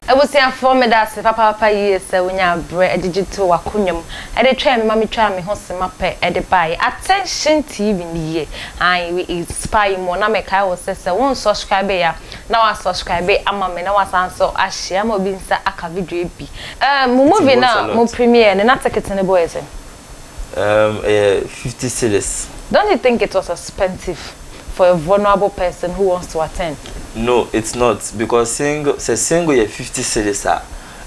I was saying for me that papa years when you bread digital wakunyum and the train mammy try me host my pet at the buy attention TV ye I we inspire more na make I was say one subscribe ya now I subscribe ama me now answer I share mo bin sa aka video bi movie now mo premiere and not take it in the boys 50 cedis. Don't you think it was expensive for a vulnerable person who wants to attend? No, it's not, because single 50 cedis,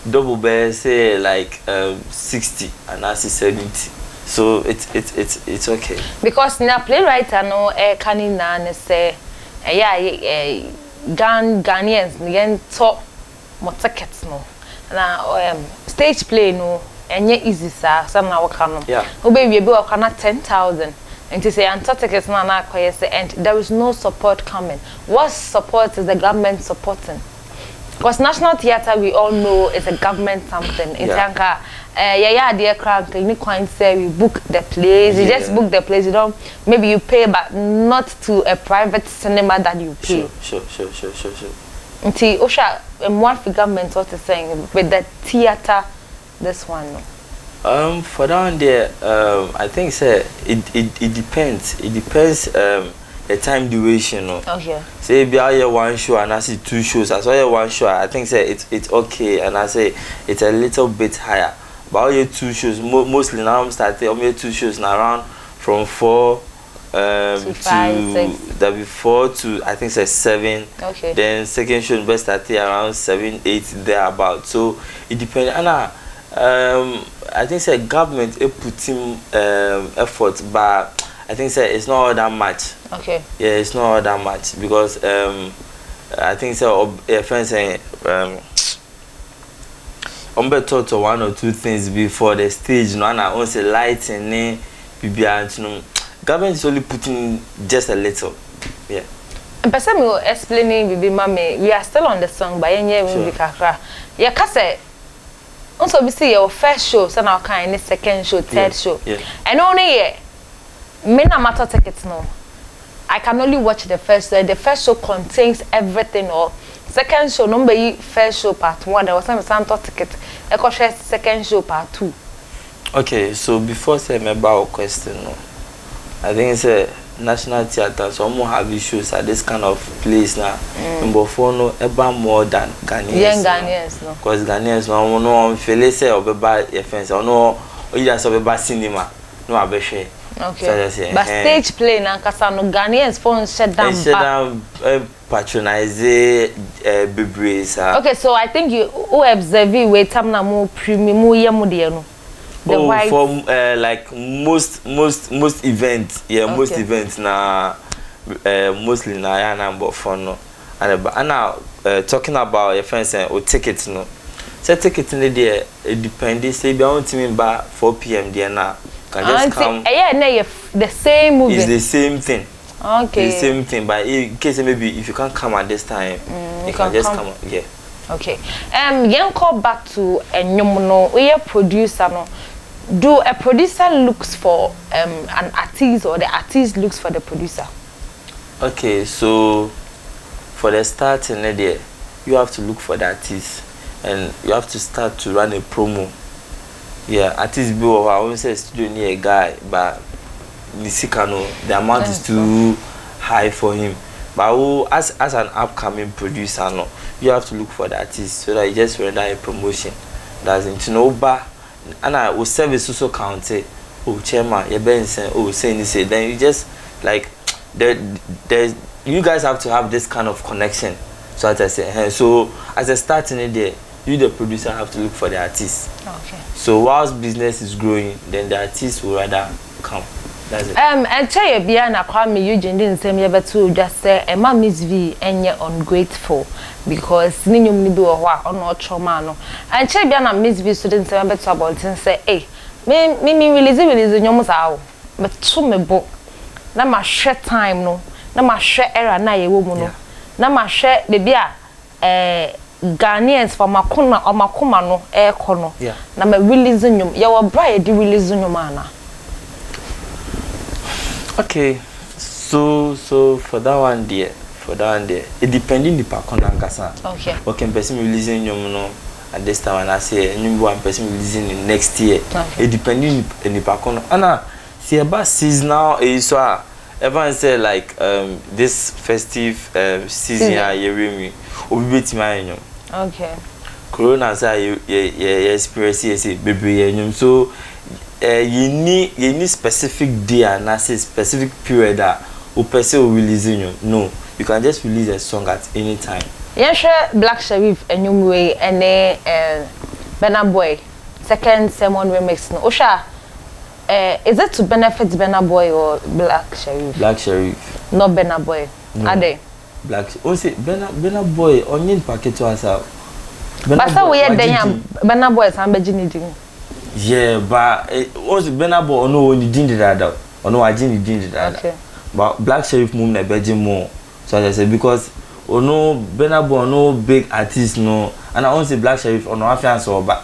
double bear say like 60 and I see 70. So it's okay. Because na playwright no can na say Ghanaians yen top mo tickets no. Na stage play no enye easy sir some na waka no. Yeah. Obe we waka na 10,000. And to say tickets na and there is no support coming. What support is the government supporting? Because National Theatre we all know is a government something. In Tanka, dear crowd, you can't say we book the place. You just book the place. You don't maybe you pay, but not to a private cinema that you pay. Sure. Until Osha, one for government what is saying with the theatre, this one. No. For down there, I think it depends. It depends the time duration. No? Okay. Say if I hear one show and I see 2 shows, I saw here 1 show. I think it's okay, and I say it's a little bit higher. But I hear 2 shows. Mostly now I'm starting. I hear 2 shows now around from 4 to 5, 6. That be 4 to I think say 7. Okay. Then second show best start around 7, 8 thereabout. So it depends. And I think say government putting effort, but I think say it's not all that much. Okay. Yeah, it's not all that much because I think so. Friends saying better to 1 or 2 things before the stage. No, and I want say lighting, BBR. Government is only putting just a little. Yeah. Person me explaining bibi mama, we are still on the song, but yenye we kakra. Yeah, kase. Also, we see your first show, so now kind second show, third show. Yeah. And only me na matter tickets no. I can only watch the first show. The first show contains everything. Or second show, number first show part 1. There was some ticket. I could share second show part 2. Okay, so before say me about question, no, I think it's a National Theatre. So I'm have issues at this kind of place now. Number 4 no, ever more than Ghanaians. Young Ghanaians no. Because Ghanaians no feel say or be your friends or no, or you just be cinema. No, I be share. Okay. So but stage play na kasa no Ghanaians phone shut down. Shut down patronize okay, so I think you observe we tam na mo premium yemu de no. The white for like most events, yeah, okay. Most events na mostly na ya number for no. And now talking about your friends or tickets no. So tickets in there it depends. Say be on team by 4 p.m. there now. Can just come. Yeah, the same movie. It's the same thing. Okay. The same thing, but in case maybe if you can't come at this time, you can just come. Yeah. Okay. Then call back to no. We are producer no. Do a producer looks for an artist or the artist looks for the producer? Okay, so for the starting there, you have to look for the artist, and you have to start to run a promo. Yeah, artist bill. I won't say studio near a guy, but the amount is too high for him. But as an upcoming producer, no, you have to look for the artist so that you just render a promotion. That's into no bar, and I will service also counted. Oh, chairman, you're being saying, oh, saying this, then you just like there's you guys have to have this kind of connection. So as I say, so as a starting in there. You, the producer, have to look for the artist. Okay. So whilst business is growing, then the artist will rather come. That's it. And tell you, Biana, call me Eugene didn't say me ever to just say, "Emma Miss V, and you're ungrateful because Ninum Nibu or not trauma." And tell Biana Miss V students say, "I'm about and say, hey, me release in your mouth, but to me book. Now my share time no, now my share error na ye woman no, now my share the beer Ghanaians for makuna or makuma no kono. Yeah. Na me releasing you. You were bride the releasing you mana. Okay. So for that one dear, for that one there. It depending the pakona nkasa. Okay. Okay, person releasing nyom no at this time and I say nyom one person releasing in next year. Okay. It depending the pakona. Ana see about seasonal so everyone say like this festive season year obi betima nyom. Okay. Corona say you experience say bebre nyom so you need specific day and a specific period that o person will releasing you. No, you can just release a song at any time. Yeah, sure. Black Sherif Enyumwe and Burna Boy second sermon remix. No, Osha. Is it to benefit Burna Boy or Black Sherif? Black Sherif. Not Burna Boy. No. Are they? Black. Oh, say Burna Boy onion packet to us out. But so we are there. Burna Boy is ambejini. Yeah, but also Burna Boy no one did that. Or no, I didn't that. Okay. But Black Sherif move na bedroom more. So I say because no Burna Boy no big artist no, and I want say Black Sherif or no affiance or but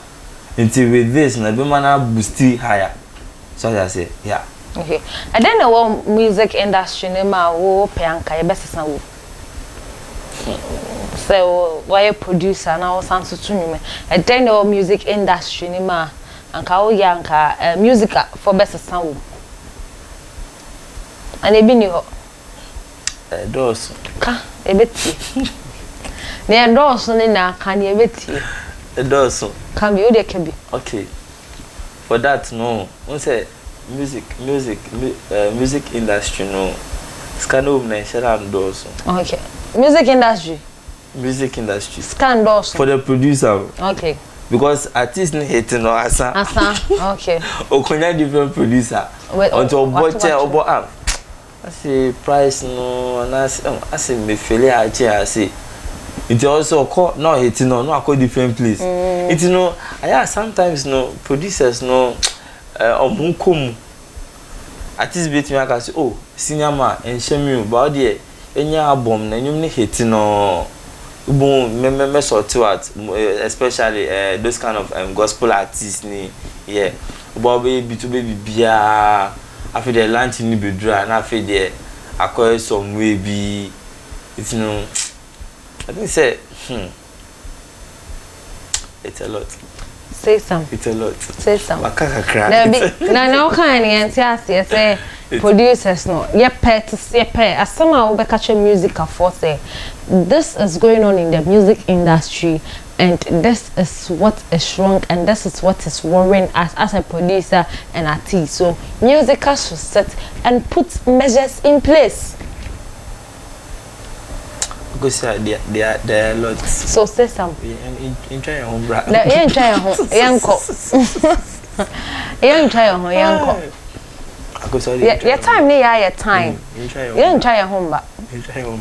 until with this na be man boost higher. So I say yeah. Okay. And then the music industry nema wo peanka ye besesa wo. So why a producer na wo sanso tunwume. And then the music industry nema anka wo yanka music for besesa wo. And ebi ni ho. Doors. Ka ebeti. Ne doors ni na ka ne ebeti. Doors. Can be o de kebi. Okay. For that no, one say music industry no. Scan over na share am doors. Okay. Music industry. Music industry. Scan doors. For the producer. Okay. Because artist ni hate no asa. Okay. Okonya different producer. Until watch obo am. I say price no and I say me fail I say it also call no hate no I different place. It no I sometimes no producers no omunkom artist bit me aka say oh senior man and shame you but there any album na nyum ne hate no ubon me sort out especially those kind of gospel artists ni yeah about baby to baby bia after the lunch ni be dry and after the acquire some way be it's no I think say it's a lot. Say some. It's a lot. Say some. Makaka cry. Na kind of say producers no. Ye pay as somehow we catch music for say this is going on in the music industry and this is what is wrong and this is what is worrying us as a producer and artist. So musicians should set and put measures in place. Because there are a lot. So say some. Enjoy your home, bra. Yeah, enjoy your home. Enjoy your home, yanko. Your time near your time. Enjoy your home, but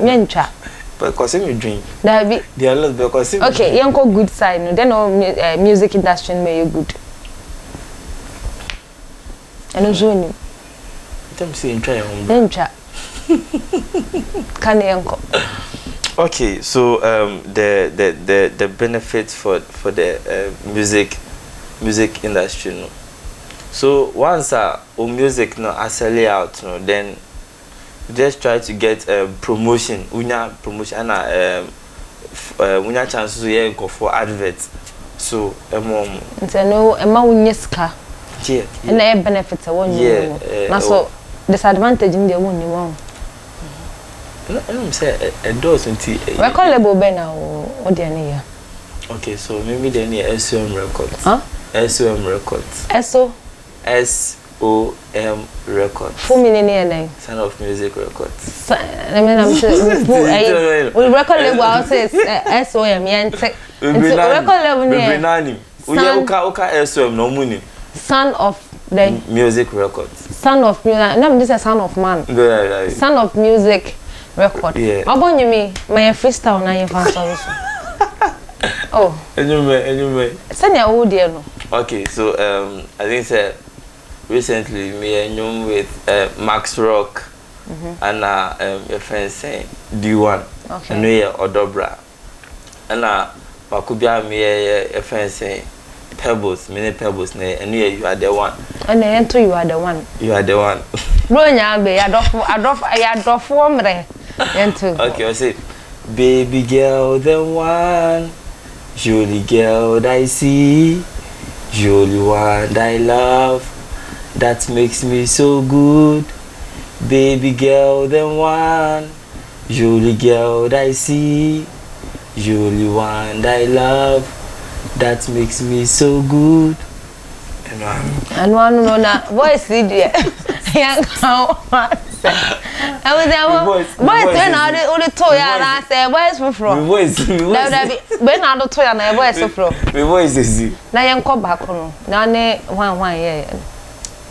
enjoy. Because you drink. There be. There are a lot because okay, yanko good side. No, then no music industry may you good. And also you. Them say enjoy your home. Enjoy. Can yanko. Okay, so the benefits for the music industry, no. So once music no as a layout, no, then just try to get promotion, promotion and unya chance to hear for adverts. So no unyeska. Yeah. And the benefits are one. Yeah. So disadvantage in the one you want. I'm say a does until we call label Bena or the okay, so maybe then the SOM records. Huh? SOM records. SOM records. Full meaning name. Son of Music records. I mean I'm sure we record label I say SOM and record label name. We oka SOM no money. Son of the Music records. Son of music. No, this is Son of Man. Son of Music record. Yeah. About you me, my freestyle na your fans also. Oh. Anyway. Send your old dear no. Okay, so I think recently me and you with Max Rock and your friend saying D1. Okay. And we Odobra. And Makubia me a friend saying Pebbles, many Pebbles, and you are the one. And then you are the one. You are the one. Bro, nyabe, I do for me. Okay, I say, baby girl, the one, Julie girl that I see, Julie one that I love, that makes me so good. Baby girl, the one, Julie girl that I see, Julie one that I love, that makes me so good. And one no voice idiot. Young how I was there. Boys when I only toy and I say where's from? Voice. When I don't toy and I where's from? My voice is. Now you come back on. Now ne one year.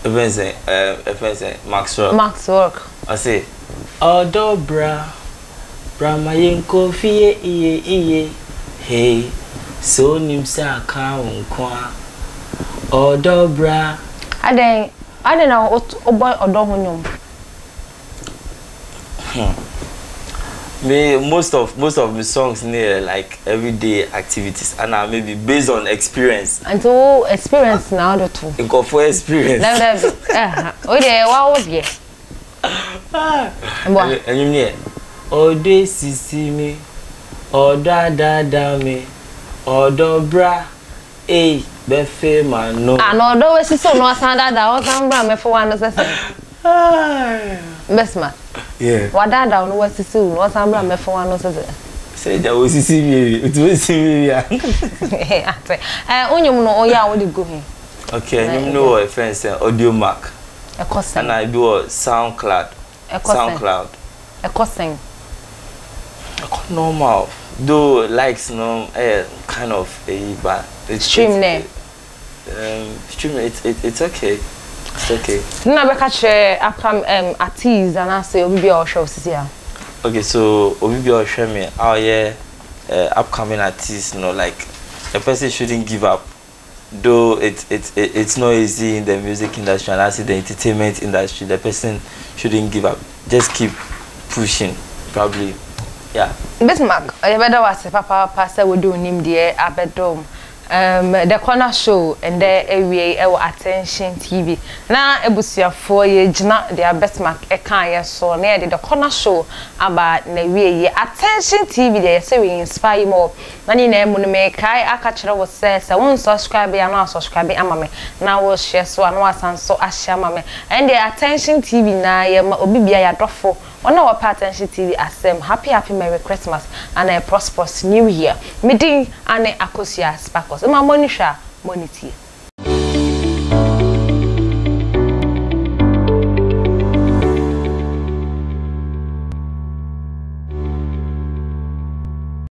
If Maxwell. I say, oh dobra, brama yenko fie iye. Hey, so nimsa account kwa. Oh dobra. I don't know what boy or dog. Me most of my songs near like everyday activities and maybe based on experience. And so experience now the two. You go for experience. Oh yeah, what was ye? And you know, oh they see me, oh da me, oh dobra, eh, befe man no. Ah no, do we see so no stand that was bra me for one say. Best man. Yeah. What that down was to soon, was I'm bra me for one say. Say that was see me, it was see me. Onyum no oya wo dey go here. Okay, and you know a friend say audio mark. A cost. And I do SoundCloud. A costing. Normal. Though likes no kind of a but stream name. Stream it's okay. It's okay. Na be catch artists and I say obi or show here. Okay, so obi or show me our upcoming artists, like a person shouldn't give up. Though it's not easy in the music industry and I see the entertainment industry, the person shouldn't give up. Just keep pushing, probably. Yeah. Bismarck, I better was Papa Pastor would do him there at bedroom. The corner show and there our attention TV. Now ebusia 4 years jina their Bismarck ekan so near the corner show about the attention TV there say we inspire more. Nani na emu me kai aka kire wo say won subscribe ya no subscribe amame na wo share so an wasan so ahia amame and the attention TV na ye ma obi bia ya dofo ona wa attention TV asem happy Merry Christmas and a prosperous new year. Meeting ane akosia sparkles. Ma monisha monity.